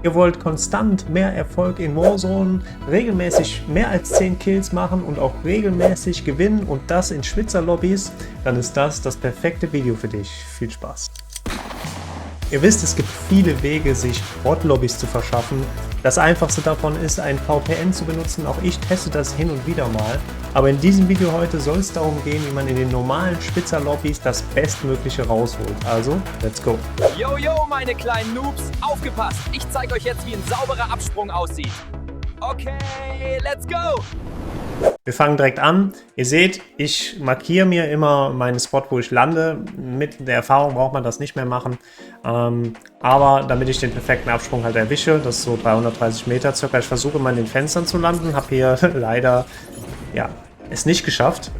Ihr wollt konstant mehr Erfolg in Warzone, regelmäßig mehr als 10 Kills machen und auch regelmäßig gewinnen und das in Schwitzer-Lobbys, dann ist das das perfekte Video für dich. Viel Spaß! Ihr wisst, es gibt viele Wege, sich Bot-Lobbys zu verschaffen. Das einfachste davon ist, ein VPN zu benutzen. Auch ich teste das hin und wieder mal. Aber in diesem Video heute soll es darum gehen, wie man in den normalen Spitzer-Lobbys das Bestmögliche rausholt. Also, let's go! Yo, yo, meine kleinen Noobs, aufgepasst! Ich zeige euch jetzt, wie ein sauberer Absprung aussieht. Okay, let's go! Wir fangen direkt an. Ihr seht, ich markiere mir immer meinen Spot, wo ich lande. Mit der Erfahrung braucht man das nicht mehr machen. Aber damit ich den perfekten Absprung halt erwische, das ist so 330 Meter circa. Ich versuche mal in den Fenstern zu landen, habe hier leider ja, es nicht geschafft.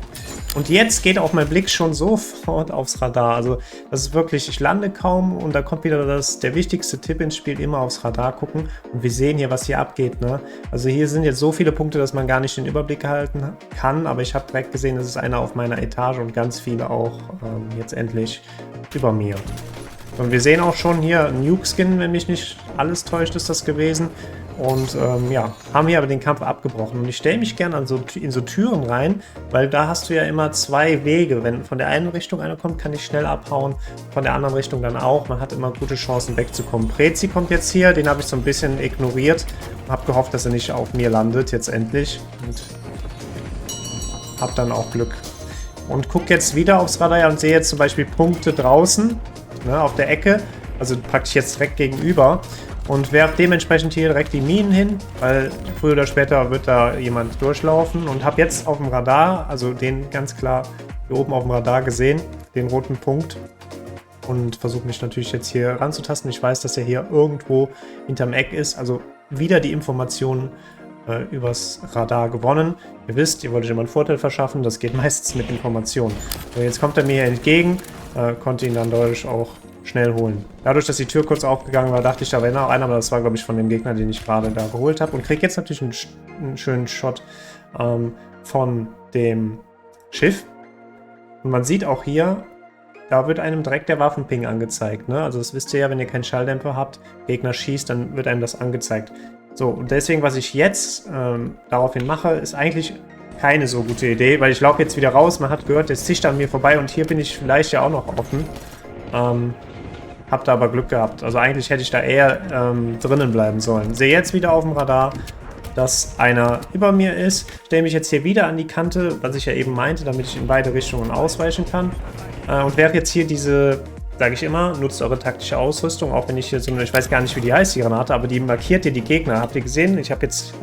Und jetzt geht auch mein Blick schon sofort aufs Radar. Also das ist wirklich, ich lande kaum und da kommt wieder der wichtigste Tipp ins Spiel, immer aufs Radar gucken. Und wir sehen hier, was hier abgeht. Ne? Also hier sind jetzt so viele Punkte, dass man gar nicht den Überblick halten kann. Aber ich habe direkt gesehen, das ist einer auf meiner Etage und ganz viele auch jetzt endlich über mir. Und wir sehen auch schon hier Nuke-Skin, wenn mich nicht alles täuscht, ist das gewesen. Und ja, haben hier aber den Kampf abgebrochen. Und ich stelle mich gerne in so Türen rein, weil da hast du ja immer zwei Wege. Wenn von der einen Richtung einer kommt, kann ich schnell abhauen, von der anderen Richtung dann auch. Man hat immer gute Chancen wegzukommen. Prezi kommt jetzt hier, den habe ich so ein bisschen ignoriert. Habe gehofft, dass er nicht auf mir landet, jetzt endlich. Und habe dann auch Glück. Und gucke jetzt wieder aufs Radar und sehe jetzt zum Beispiel Punkte draußen, ne, auf der Ecke. Also praktisch jetzt direkt gegenüber. Und werfe dementsprechend hier direkt die Minen hin, weil früher oder später wird da jemand durchlaufen. Und habe jetzt auf dem Radar, also den ganz klar hier oben auf dem Radar gesehen, den roten Punkt. Und versuche mich natürlich jetzt hier ranzutasten. Ich weiß, dass er hier irgendwo hinterm Eck ist. Also wieder die Informationen übers Radar gewonnen. Ihr wisst, ihr wollt euch immer einen Vorteil verschaffen. Das geht meistens mit Informationen. So, jetzt kommt er mir hier entgegen. Konnte ihn dann dadurch auch schnell holen. Dadurch, dass die Tür kurz aufgegangen war, dachte ich, da wäre noch einer, aber das war, glaube ich, von dem Gegner, den ich gerade da geholt habe. Und kriege jetzt natürlich einen schönen Shot von dem Schiff. Und man sieht auch hier, da wird einem direkt der Waffenping angezeigt. Ne? Also das wisst ihr ja, wenn ihr keinen Schalldämpfer habt, Gegner schießt, dann wird einem das angezeigt. So, und deswegen, was ich jetzt daraufhin mache, ist eigentlich keine so gute Idee, weil ich laufe jetzt wieder raus, man hat gehört, jetzt zischt er an mir vorbei und hier bin ich vielleicht ja auch noch offen. Hab da aber Glück gehabt. Also eigentlich hätte ich da eher drinnen bleiben sollen. Sehe jetzt wieder auf dem Radar, dass einer über mir ist. Stelle mich jetzt hier wieder an die Kante, was ich ja eben meinte, damit ich in beide Richtungen ausweichen kann. Und werfe jetzt hier diese, sage ich immer, nutzt eure taktische Ausrüstung, auch wenn ich hier so, ich weiß gar nicht, wie die heißt, die Granate, aber die markiert hier die Gegner. Habt ihr gesehen? Ich habe jetzt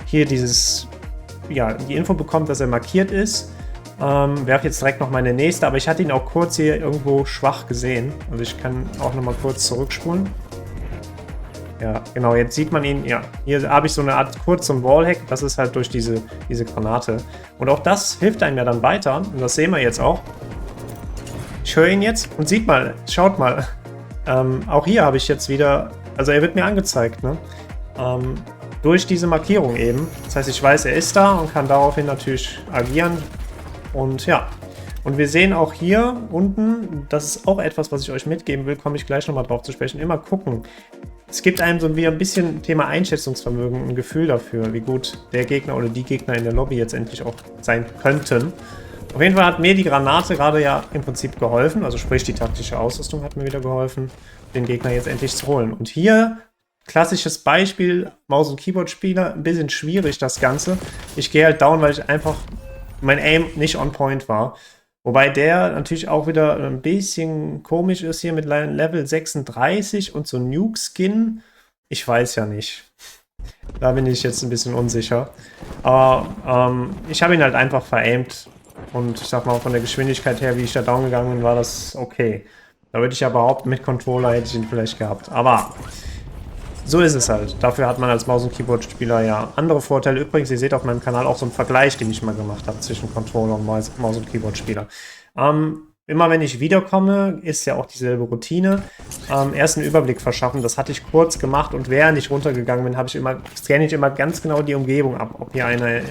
hier dieses, ja, die Info bekommen, dass er markiert ist. Werfe jetzt direkt noch meine nächste, aber ich hatte ihn auch kurz hier irgendwo schwach gesehen. Also ich kann auch noch mal kurz zurückspulen. Ja, genau, jetzt sieht man ihn. Ja, hier habe ich so eine Art kurzen Wallhack. Das ist halt durch diese Granate. Und auch das hilft einem ja dann weiter. Und das sehen wir jetzt auch. Ich höre ihn jetzt und sieht mal, schaut mal. Auch hier habe ich jetzt wieder, also er wird mir angezeigt, ne? Durch diese Markierung eben. Das heißt, ich weiß, er ist da und kann daraufhin natürlich agieren. Und ja, und wir sehen auch hier unten, das ist auch etwas, was ich euch mitgeben will, komme ich gleich nochmal drauf zu sprechen, immer gucken. Es gibt einem so wie ein bisschen Thema Einschätzungsvermögen, ein Gefühl dafür, wie gut der Gegner oder die Gegner in der Lobby jetzt endlich auch sein könnten. Auf jeden Fall hat mir die Granate gerade ja im Prinzip geholfen, also sprich die taktische Ausrüstung hat mir wieder geholfen, den Gegner jetzt endlich zu holen. Und hier, klassisches Beispiel, Maus- und Keyboard-Spieler, ein bisschen schwierig das Ganze. Ich gehe halt down, weil ich einfach mein Aim nicht on point war. Wobei der natürlich auch wieder ein bisschen komisch ist hier mit Level 36 und so Nuke-Skin. Ich weiß ja nicht. Da bin ich jetzt ein bisschen unsicher. Aber ich habe ihn halt einfach veraimt. Und ich sag mal, von der Geschwindigkeit her, wie ich da down gegangen bin, war das okay. Da würde ich ja behaupten, mit Controller hätte ich ihn vielleicht gehabt. Aber so ist es halt. Dafür hat man als Maus- und Keyboard-Spieler ja andere Vorteile. Übrigens, ihr seht auf meinem Kanal auch so einen Vergleich, den ich mal gemacht habe zwischen Controller und Maus- und Keyboard-Spieler. immer wenn ich wiederkomme, ist ja auch dieselbe Routine, erst einen Überblick verschaffen. Das hatte ich kurz gemacht und während ich runtergegangen bin, scanne ich immer ganz genau die Umgebung ab, ob hier einer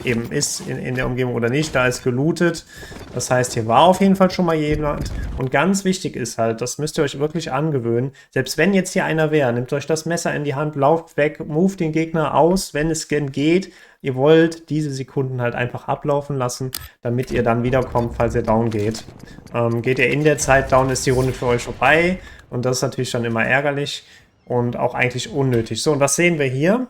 eben ist in der Umgebung oder nicht. Da ist gelootet. Das heißt, hier war auf jeden Fall schon mal jemand. Und ganz wichtig ist halt, das müsst ihr euch wirklich angewöhnen, selbst wenn jetzt hier einer wäre, nehmt euch das Messer in die Hand, lauft weg, move den Gegner aus, wenn es geht. Ihr wollt diese Sekunden halt einfach ablaufen lassen, damit ihr dann wiederkommt, falls ihr down geht. Geht ihr in der Zeit down, ist die Runde für euch vorbei. Und das ist natürlich dann immer ärgerlich und auch eigentlich unnötig. So, und was sehen wir hier?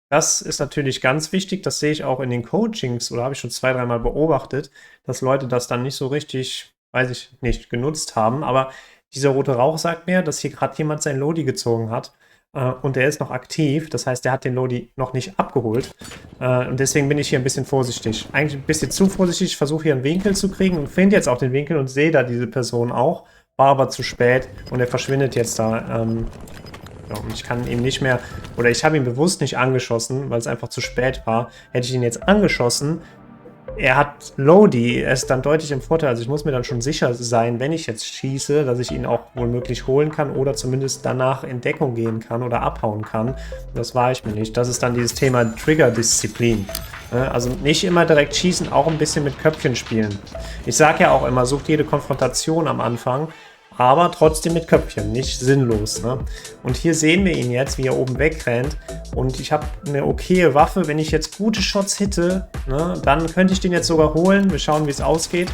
Das ist natürlich ganz wichtig. Das sehe ich auch in den Coachings oder habe ich schon 2-3 Mal beobachtet, dass Leute das dann nicht so richtig, weiß ich nicht, genutzt haben. Aber dieser rote Rauch sagt mir, dass hier gerade jemand sein Lodi gezogen hat. Und der ist noch aktiv, das heißt, der hat den Lodi noch nicht abgeholt. Und deswegen bin ich hier ein bisschen vorsichtig. Eigentlich ein bisschen zu vorsichtig. Ich versuche hier einen Winkel zu kriegen und finde jetzt auch den Winkel und sehe da diese Person auch. War aber zu spät und er verschwindet jetzt da. Ja, und ich kann ihn nicht mehr, oder ich habe ihn bewusst nicht angeschossen, weil es einfach zu spät war. Hätte ich ihn jetzt angeschossen, er hat Lodi, er ist dann deutlich im Vorteil. Also ich muss mir dann schon sicher sein, wenn ich jetzt schieße, dass ich ihn auch womöglich holen kann oder zumindest danach in Deckung gehen kann oder abhauen kann. Das war ich mir nicht. Das ist dann dieses Thema Trigger-Disziplin. Also nicht immer direkt schießen, auch ein bisschen mit Köpfchen spielen. Ich sage ja auch immer, sucht jede Konfrontation am Anfang, aber trotzdem mit Köpfchen, nicht sinnlos. Ne? Und hier sehen wir ihn jetzt, wie er oben wegrennt. Und ich habe eine okaye Waffe. Wenn ich jetzt gute Shots hitte, ne, dann könnte ich den jetzt sogar holen. Wir schauen, wie es ausgeht.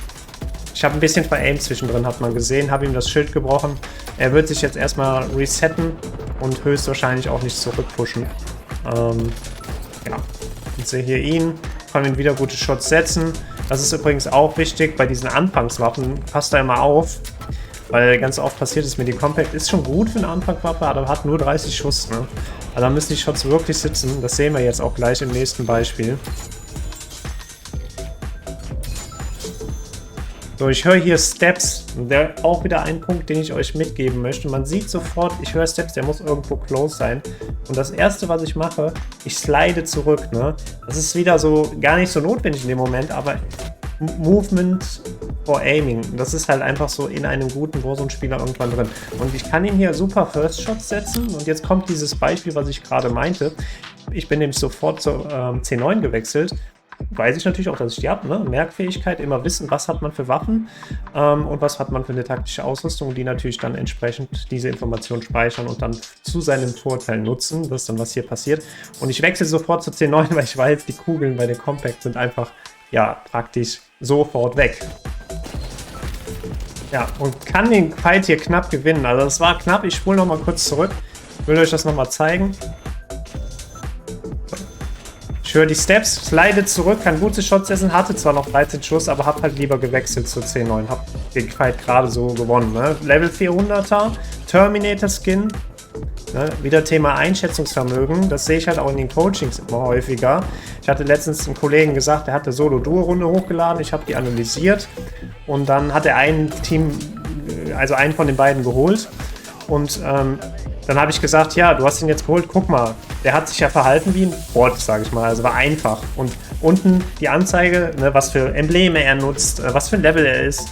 Ich habe ein bisschen veraimt zwischendrin, hat man gesehen. Habe ihm das Schild gebrochen. Er wird sich jetzt erstmal resetten und höchstwahrscheinlich auch nicht zurückpushen. Ja, ich sehe hier ihn. Kann ihn wieder gute Shots setzen. Das ist übrigens auch wichtig bei diesen Anfangswaffen. Passt da immer auf. Weil ganz oft passiert es mir, die Compact ist schon gut für eine Anfangswaffe, aber hat nur 30 Schuss. Ne? Also da müssen die Shots wirklich sitzen. Das sehen wir jetzt auch gleich im nächsten Beispiel. So, ich höre hier Steps. Der auch wieder ein Punkt, den ich euch mitgeben möchte. Man sieht sofort, ich höre Steps, der muss irgendwo close sein. Und das erste, was ich mache, ich slide zurück. Ne? Das ist wieder so gar nicht so notwendig in dem Moment, aber Movement for Aiming. Das ist halt einfach so in einem guten Warzone-Spieler irgendwann drin. Und ich kann ihn hier super First Shots setzen. Und jetzt kommt dieses Beispiel, was ich gerade meinte. Ich bin nämlich sofort zur C9 gewechselt. Weiß ich natürlich auch, dass ich die habe. Ne? Merkfähigkeit, immer wissen, was hat man für Waffen und was hat man für eine taktische Ausrüstung, die natürlich dann entsprechend diese Information speichern und dann zu seinem Vorteil nutzen. Das ist dann, was hier passiert. Und ich wechsle sofort zur C9, weil ich weiß, die Kugeln bei den Compact sind einfach, ja, praktisch sofort weg. Ja, und kann den Fight hier knapp gewinnen. Also es war knapp, ich spule nochmal kurz zurück. Ich will euch das nochmal zeigen. Ich höre die Steps, slide zurück, kann gute Shots essen, hatte zwar noch 13 Schuss, aber hab halt lieber gewechselt zur C9. Hab den Fight gerade so gewonnen. Ne? Level 400er, Terminator Skin. Ne? Wieder Thema Einschätzungsvermögen. Das sehe ich halt auch in den Coachings immer häufiger. Ich hatte letztens einen Kollegen gesagt, der hat eine Solo-Duo-Runde hochgeladen. Ich habe die analysiert. Und dann hat er ein Team, also einen von den beiden geholt. Und dann habe ich gesagt, ja, du hast ihn jetzt geholt, guck mal. Der hat sich ja verhalten wie ein Bot, sage ich mal. Also war einfach. Und unten die Anzeige, ne, was für Embleme er nutzt, was für ein Level er ist,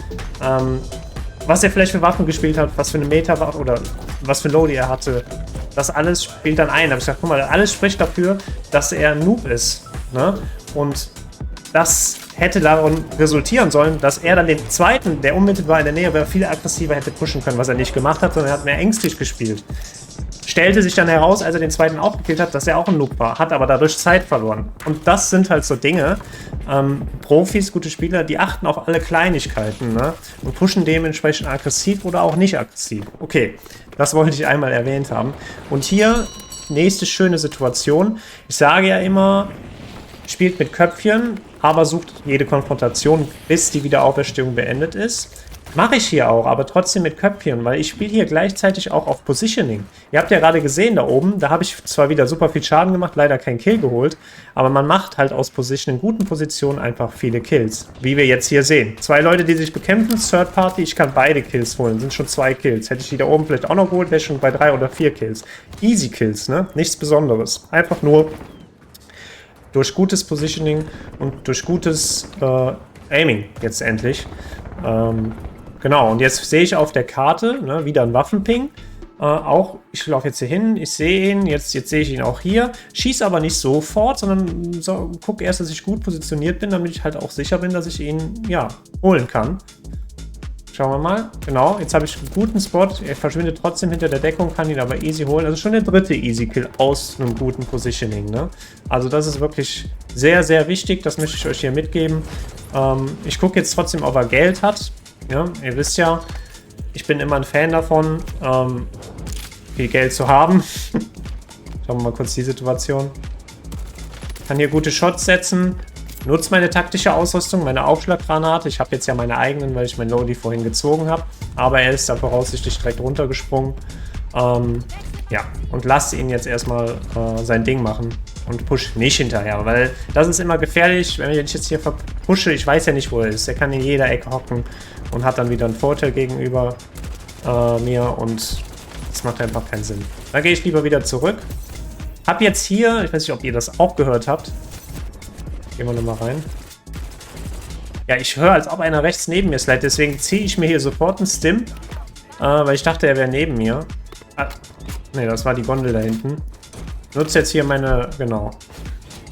was er vielleicht für Waffen gespielt hat, was für eine Meta-Waffe oder was für ein Lodi er hatte. Das alles spielt dann ein. Da habe ich gesagt, guck mal, alles spricht dafür, dass er ein Noob ist. Ne? Und das hätte daran resultieren sollen, dass er dann den zweiten, der unmittelbar in der Nähe war, viel aggressiver hätte pushen können, was er nicht gemacht hat, sondern er hat mehr ängstlich gespielt. Stellte sich dann heraus, als er den zweiten auch gekillt hat, dass er auch ein Noob war, hat aber dadurch Zeit verloren. Und das sind halt so Dinge, Profis, gute Spieler, die achten auf alle Kleinigkeiten, ne? Und pushen dementsprechend aggressiv oder auch nicht aggressiv. Okay, das wollte ich einmal erwähnt haben. Und hier, nächste schöne Situation. Ich sage ja immer, spielt mit Köpfchen, aber sucht jede Konfrontation, bis die Wiederauferstehung beendet ist. Mache ich hier auch, aber trotzdem mit Köpfchen, weil ich spiele hier gleichzeitig auch auf Positioning. Ihr habt ja gerade gesehen da oben, da habe ich zwar wieder super viel Schaden gemacht, leider keinen Kill geholt, aber man macht halt aus Position in guten Positionen einfach viele Kills, wie wir jetzt hier sehen. 2 Leute, die sich bekämpfen, Third Party, ich kann beide Kills holen, sind schon 2 Kills. Hätte ich die da oben vielleicht auch noch geholt, wäre ich schon bei 3 oder 4 Kills. Easy Kills, ne? Nichts Besonderes. Einfach nur durch gutes Positioning und durch gutes Aiming jetzt endlich. Genau, und jetzt sehe ich auf der Karte, ne, wieder ein Waffenping. Auch, ich laufe jetzt hier hin, ich sehe ihn, jetzt sehe ich ihn auch hier. Schieße aber nicht sofort, sondern gucke erst, dass ich gut positioniert bin, damit ich halt auch sicher bin, dass ich ihn, ja, holen kann. Schauen wir mal. Genau, jetzt habe ich einen guten Spot. Er verschwindet trotzdem hinter der Deckung, kann ihn aber easy holen. Also schon der dritte Easy Kill aus einem guten Positioning, ne? Also das ist wirklich sehr, sehr wichtig. Das möchte ich euch hier mitgeben. Ich gucke jetzt trotzdem, ob er Geld hat. Ja, ihr wisst ja, ich bin immer ein Fan davon, viel Geld zu haben. Schauen wir mal kurz die Situation. Kann hier gute Shots setzen. Nutze meine taktische Ausrüstung, meine Aufschlaggranate. Ich habe jetzt ja meine eigenen, weil ich mein Lodi vorhin gezogen habe. Aber er ist da voraussichtlich direkt runtergesprungen. Ja, und lasse ihn jetzt erstmal sein Ding machen. Und push nicht hinterher, weil das ist immer gefährlich, wenn ich jetzt hier verpushe. Ich weiß ja nicht, wo er ist. Er kann in jeder Ecke hocken und hat dann wieder einen Vorteil gegenüber mir. Und das macht einfach keinen Sinn. Da gehe ich lieber wieder zurück. Hab jetzt hier, ich weiß nicht, ob ihr das auch gehört habt. Gehen wir nochmal rein. Ja, ich höre, als ob einer rechts neben mir slidet. Deswegen ziehe ich mir hier sofort einen Stim. Weil ich dachte, er wäre neben mir. Ne, das war die Gondel da hinten. Nutze jetzt hier meine, genau.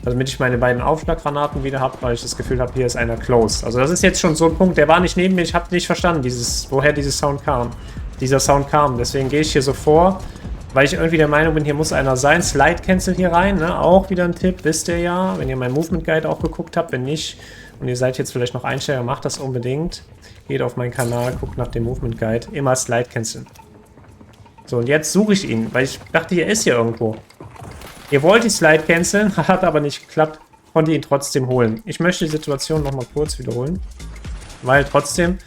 Damit ich meine beiden Aufschlaggranaten wieder habe, weil ich das Gefühl habe, hier ist einer close. Also das ist jetzt schon so ein Punkt, der war nicht neben mir. Ich habe nicht verstanden, woher dieser Sound kam. Deswegen gehe ich hier so vor. Weil ich irgendwie der Meinung bin, hier muss einer sein. Slide Cancel hier rein, ne? Auch wieder ein Tipp, wisst ihr ja. Wenn ihr meinen Movement Guide auch geguckt habt, wenn nicht und ihr seid jetzt vielleicht noch Einsteiger, macht das unbedingt. Geht auf meinen Kanal, guckt nach dem Movement Guide. Immer Slide Cancel. So, und jetzt suche ich ihn, weil ich dachte, hier ist hier irgendwo. Ihr wollt die Slide canceln, hat aber nicht geklappt. Konnte ihn trotzdem holen. Ich möchte die Situation nochmal kurz wiederholen. Weil trotzdem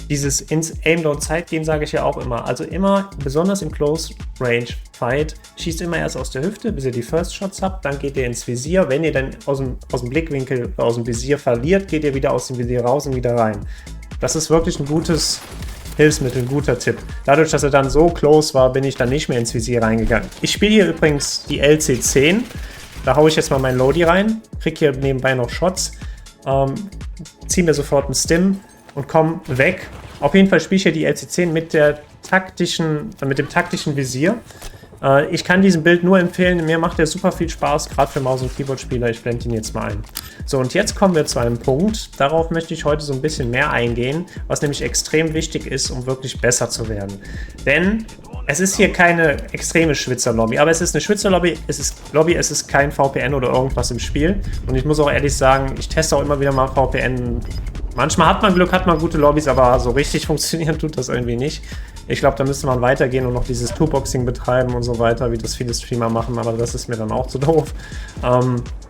dieses ins Aim-Down-Zeit gehen, sage ich ja auch immer. Also immer, besonders im Close-Range-Fight, schießt immer erst aus der Hüfte, bis ihr die First Shots habt. Dann geht ihr ins Visier. Wenn ihr dann aus dem Blickwinkel, aus dem Visier verliert, geht ihr wieder aus dem Visier raus und wieder rein. Das ist wirklich ein gutes Hilfsmittel, ein guter Tipp. Dadurch, dass er dann so close war, bin ich dann nicht mehr ins Visier reingegangen. Ich spiele hier übrigens die LC10. Da haue ich jetzt mal mein Lodi rein. Krieg hier nebenbei noch Shots. Ziehe mir sofort einen Stim und komme weg. Auf jeden Fall spiele ich hier die LC10 mit dem taktischen Visier. Ich kann diesen Bild nur empfehlen. Mir macht der super viel Spaß, gerade für Maus- und Keyboard-Spieler. Ich blende ihn jetzt mal ein. So, und jetzt kommen wir zu einem Punkt. Darauf möchte ich heute so ein bisschen mehr eingehen, was nämlich extrem wichtig ist, um wirklich besser zu werden. Denn es ist hier keine extreme Schwitzer-Lobby, aber es ist eine Schwitzer-Lobby, es ist kein VPN oder irgendwas im Spiel. Und ich muss auch ehrlich sagen, ich teste auch immer wieder mal VPN. Manchmal hat man Glück, hat man gute Lobbys, aber so richtig funktionieren tut das irgendwie nicht. Ich glaube, da müsste man weitergehen und noch dieses Two-Boxing betreiben und so weiter, wie das viele Streamer machen, aber das ist mir dann auch zu doof.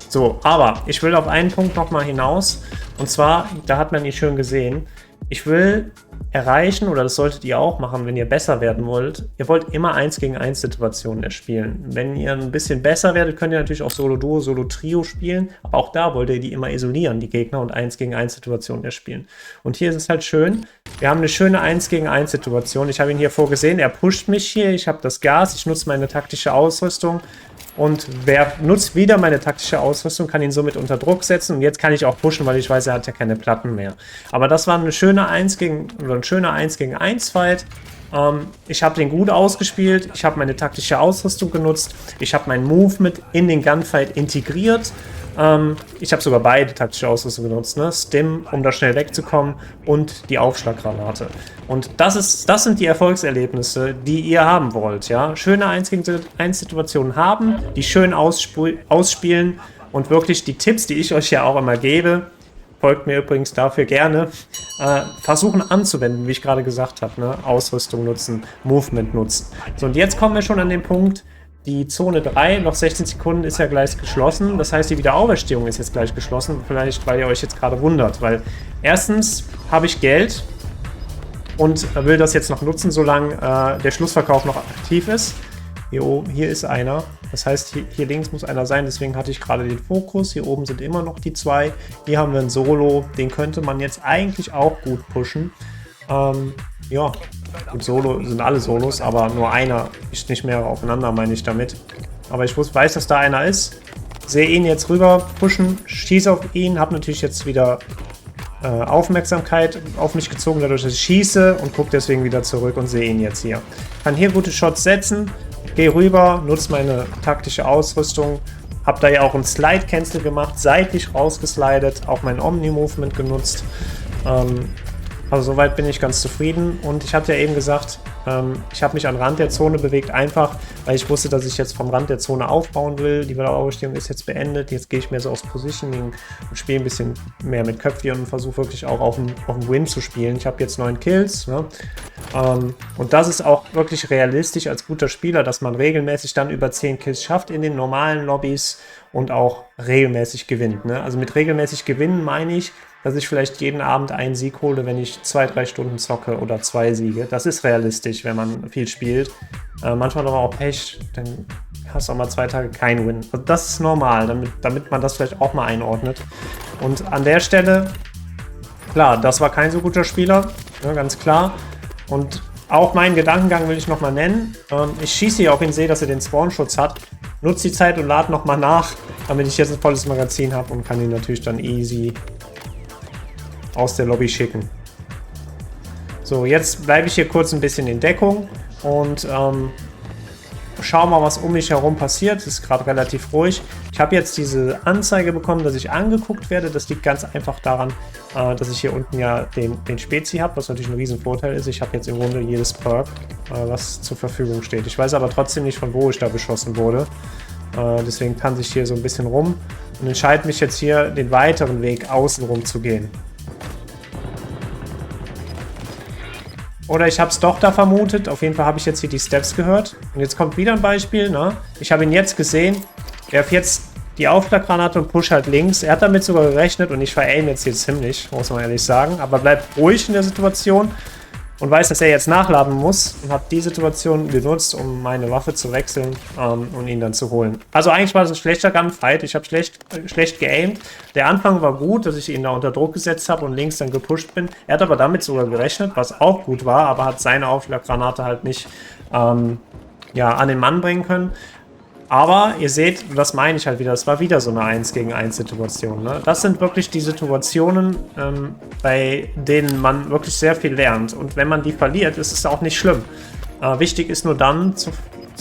So, aber ich will auf einen Punkt nochmal hinaus. Und zwar, da hat man ihn schön gesehen, ich will erreichen, oder das solltet ihr auch machen, wenn ihr besser werden wollt, ihr wollt immer 1 gegen 1 Situationen erspielen. Wenn ihr ein bisschen besser werdet, könnt ihr natürlich auch Solo-Duo, Solo-Trio spielen, aber auch da wollt ihr die immer isolieren, die Gegner, und 1 gegen 1 Situationen erspielen. Und hier ist es halt schön, wir haben eine schöne 1 gegen 1 Situation. Ich habe ihn hier vorgesehen, er pusht mich hier, ich habe das Gas, ich nutze meine taktische Ausrüstung. Und wer nutzt wieder meine taktische Ausrüstung, kann ihn somit unter Druck setzen. Und jetzt kann ich auch pushen, weil ich weiß, er hat ja keine Platten mehr. Aber das war ein schöner 1 gegen 1 Fight. Ich habe den gut ausgespielt. Ich habe meine taktische Ausrüstung genutzt. Ich habe meinen Movement in den Gunfight integriert. Ich habe sogar beide taktische Ausrüstung genutzt, ne? Stim, um da schnell wegzukommen, und die Aufschlaggranate. Und das sind die Erfolgserlebnisse, die ihr haben wollt, ja? Schöne 1 gegen 1 Situationen haben, die schön ausspielen, und wirklich die Tipps, die ich euch ja auch immer gebe, folgt mir übrigens dafür gerne, versuchen anzuwenden, wie ich gerade gesagt habe, ne? Ausrüstung nutzen, Movement nutzen. So, und jetzt kommen wir schon an den Punkt, die Zone 3, noch 16 Sekunden, ist ja gleich geschlossen. Das heißt, die Wiederauferstehung ist jetzt gleich geschlossen. Vielleicht, weil ihr euch jetzt gerade wundert. Weil erstens habe ich Geld und will das jetzt noch nutzen, solange der Schlussverkauf noch aktiv ist. Hier ist einer. Das heißt, hier links muss einer sein. Deswegen hatte ich gerade den Fokus. Hier oben sind immer noch die 2. Hier haben wir einen Solo. Den könnte man jetzt eigentlich auch gut pushen. Ja, gut, Solo sind alle Solos, aber nur einer ist nicht mehr aufeinander, meine ich damit. Aber ich weiß, dass da einer ist. Sehe ihn jetzt rüber pushen, schieße auf ihn, habe natürlich jetzt wieder Aufmerksamkeit auf mich gezogen, dadurch, dass ich schieße und gucke deswegen wieder zurück und sehe ihn jetzt hier. Kann hier gute Shots setzen, gehe rüber, nutze meine taktische Ausrüstung, habe da ja auch einen Slide-Cancel gemacht, seitlich rausgeslidet, auch mein Omni-Movement genutzt. Also soweit bin ich ganz zufrieden und ich hatte ja eben gesagt, ich habe mich an den Rand der Zone bewegt, einfach weil ich wusste, dass ich jetzt vom Rand der Zone aufbauen will. Die Wiederaufstehung ist jetzt beendet, jetzt gehe ich mehr so aufs Positioning und spiele ein bisschen mehr mit Köpfi und versuche wirklich auch auf den Win zu spielen. Ich habe jetzt 9 Kills, ne? Und das ist auch wirklich realistisch als guter Spieler, dass man regelmäßig dann über 10 Kills schafft in den normalen Lobbys und auch regelmäßig gewinnt, ne? Also mit regelmäßig gewinnen meine ich, dass ich vielleicht jeden Abend einen Sieg hole, wenn ich 2-3 Stunden zocke oder 2 Siege. Das ist realistisch, wenn man viel spielt. Manchmal aber auch Pech, dann hast du auch mal 2 Tage keinen Win. Also das ist normal, damit man das vielleicht auch mal einordnet. Und an der Stelle, klar, das war kein so guter Spieler, ja, ganz klar. Und auch meinen Gedankengang will ich nochmal nennen. Ich schieße hier auf ihn, sehe, dass er den Spawn-Schutz hat. Nutze die Zeit und lade nochmal nach, damit ich jetzt ein volles Magazin habe und kann ihn natürlich dann easy aus der Lobby schicken. So, jetzt bleibe ich hier kurz ein bisschen in Deckung und schau mal, was um mich herum passiert. Es ist gerade relativ ruhig. Ich habe jetzt diese Anzeige bekommen, dass ich angeguckt werde. Das liegt ganz einfach daran, dass ich hier unten ja den Spezi habe, was natürlich ein riesen Vorteil ist. Ich habe jetzt im Grunde jedes Perk, was zur Verfügung steht. Ich weiß aber trotzdem nicht, von wo ich da beschossen wurde. Deswegen kann ich hier so ein bisschen rum und entscheide mich jetzt hier, den weiteren Weg außen rum zu gehen. Oder ich habe es doch da vermutet. Auf jeden Fall habe ich jetzt hier die Steps gehört. Und jetzt kommt wieder ein Beispiel. Ne? Ich habe ihn jetzt gesehen. Werfe jetzt die Aufschlaggranate und push halt links. Er hat damit sogar gerechnet und ich ver-aim jetzt hier ziemlich, muss man ehrlich sagen. Aber bleibt ruhig in der Situation und weiß, dass er jetzt nachladen muss. Und habe die Situation genutzt, um meine Waffe zu wechseln und ihn dann zu holen. Also eigentlich war das ein schlechter Gunfight. Ich habe schlecht geaimt. Der Anfang war gut, dass ich ihn da unter Druck gesetzt habe und links dann gepusht bin. Er hat aber damit sogar gerechnet, was auch gut war, aber hat seine Aufschlaggranate halt nicht ja, an den Mann bringen können. Aber ihr seht, das meine ich halt wieder, das war wieder so eine 1 gegen 1 Situation. Ne? Das sind wirklich die Situationen, bei denen man wirklich sehr viel lernt. Und wenn man die verliert, ist es auch nicht schlimm. Wichtig ist nur dann zu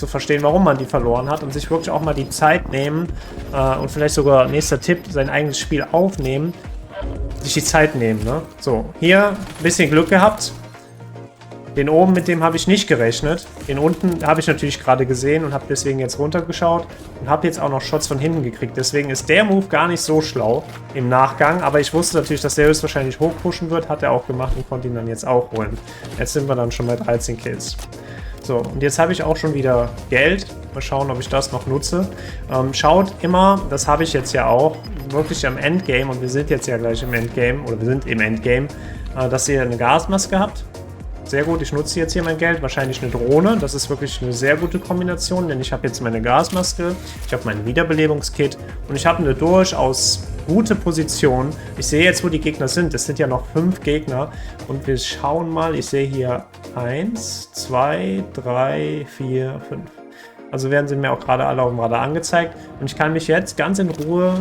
verstehen, warum man die verloren hat und sich wirklich auch mal die Zeit nehmen und vielleicht sogar, nächster Tipp, sein eigenes Spiel aufnehmen, sich die Zeit nehmen. Ne? So, hier ein bisschen Glück gehabt. Den oben, mit dem habe ich nicht gerechnet. Den unten habe ich natürlich gerade gesehen und habe deswegen jetzt runtergeschaut und habe jetzt auch noch Shots von hinten gekriegt. Deswegen ist der Move gar nicht so schlau im Nachgang. Aber ich wusste natürlich, dass der höchstwahrscheinlich hochpushen wird. Hat er auch gemacht und konnte ihn dann jetzt auch holen. Jetzt sind wir dann schon bei 13 Kills. So, und jetzt habe ich auch schon wieder Geld. Mal schauen, ob ich das noch nutze. Schaut immer, das habe ich jetzt ja auch, wirklich am Endgame, und wir sind jetzt ja gleich im Endgame, oder wir sind im Endgame, dass ihr eine Gasmaske habt. Sehr gut, ich nutze jetzt hier mein Geld, wahrscheinlich eine Drohne, das ist wirklich eine sehr gute Kombination, denn ich habe jetzt meine Gasmaske, ich habe mein Wiederbelebungskit und ich habe eine durchaus gute Position. Ich sehe jetzt, wo die Gegner sind, es sind ja noch 5 Gegner und wir schauen mal, ich sehe hier 1, 2, 3, 4, 5. Also werden sie mir auch gerade alle auf dem Radar angezeigt und ich kann mich jetzt ganz in Ruhe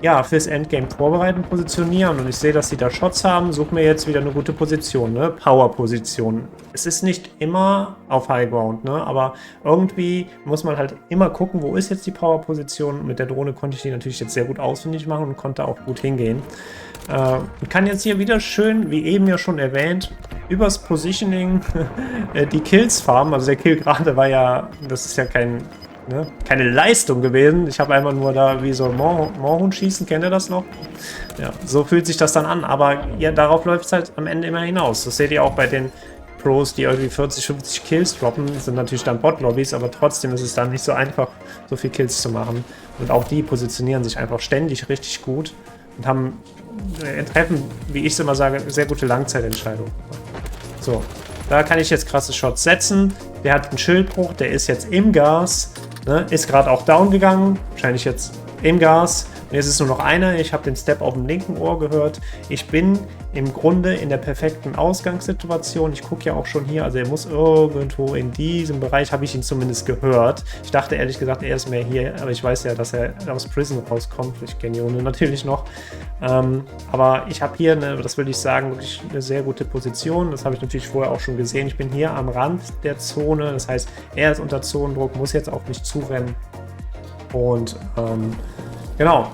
ja, fürs Endgame vorbereiten, positionieren und ich sehe, dass sie da Shots haben, suche mir jetzt wieder eine gute Position, ne? Power-Position. Es ist nicht immer auf High Ground, ne? Aber irgendwie muss man halt immer gucken, wo ist jetzt die Power-Position. Mit der Drohne konnte ich die natürlich jetzt sehr gut ausfindig machen und konnte auch gut hingehen. Ich kann jetzt hier wieder schön, wie eben ja schon erwähnt, übers Positioning die Kills farmen. Also der Kill gerade war ja, das ist ja keine Leistung gewesen. Ich habe einfach nur da wie so ein Moorhuhn schießen, kennt ihr das noch? Ja, so fühlt sich das dann an, aber ja, darauf läuft es halt am Ende immer hinaus. Das seht ihr auch bei den Pros, die irgendwie 40, 50 Kills droppen. Das sind natürlich dann Bot-Lobbys, aber trotzdem ist es dann nicht so einfach, so viel Kills zu machen. Und auch die positionieren sich einfach ständig richtig gut und treffen, wie ich es immer sage, sehr gute Langzeitentscheidungen. So, da kann ich jetzt krasse Shots setzen. Der hat einen Schildbruch, der ist jetzt im Gas. Ne, ist gerade auch down gegangen, wahrscheinlich jetzt im Gas. Und jetzt ist nur noch einer. Ich habe den Step auf dem linken Ohr gehört. Ich bin im Grunde in der perfekten Ausgangssituation. Ich gucke ja auch schon hier, also er muss irgendwo in diesem Bereich, habe ich ihn zumindest gehört. Ich dachte ehrlich gesagt, er ist mehr hier, aber ich weiß ja, dass er aus Prison rauskommt. Ich kenne die Runde natürlich noch. Aber ich habe hier, das will ich sagen, wirklich eine sehr gute Position. Das habe ich natürlich vorher auch schon gesehen. Ich bin hier am Rand der Zone. Das heißt, er ist unter Zonendruck, muss jetzt auf mich zurennen. Und genau.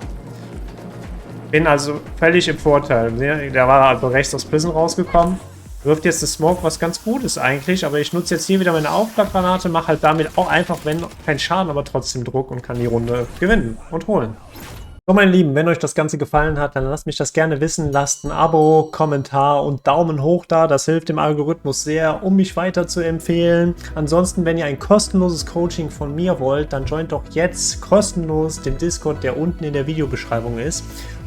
Bin also völlig im Vorteil. Der war also rechts aus Prison rausgekommen. Wirft jetzt das Smoke, was ganz gut ist eigentlich. Aber ich nutze jetzt hier wieder meine Aufklappgranate. Mache halt damit auch einfach, wenn kein Schaden, aber trotzdem Druck und kann die Runde gewinnen und holen. So, meine Lieben, wenn euch das Ganze gefallen hat, dann lasst mich das gerne wissen. Lasst ein Abo, Kommentar und Daumen hoch da. Das hilft dem Algorithmus sehr, um mich weiter zu empfehlen. Ansonsten, wenn ihr ein kostenloses Coaching von mir wollt, dann joint doch jetzt kostenlos den Discord, der unten in der Videobeschreibung ist.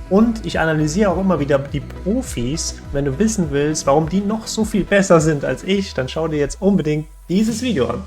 Und ich analysiere auch immer wieder die Profis. Wenn du wissen willst, warum die noch so viel besser sind als ich, dann schau dir jetzt unbedingt dieses Video an.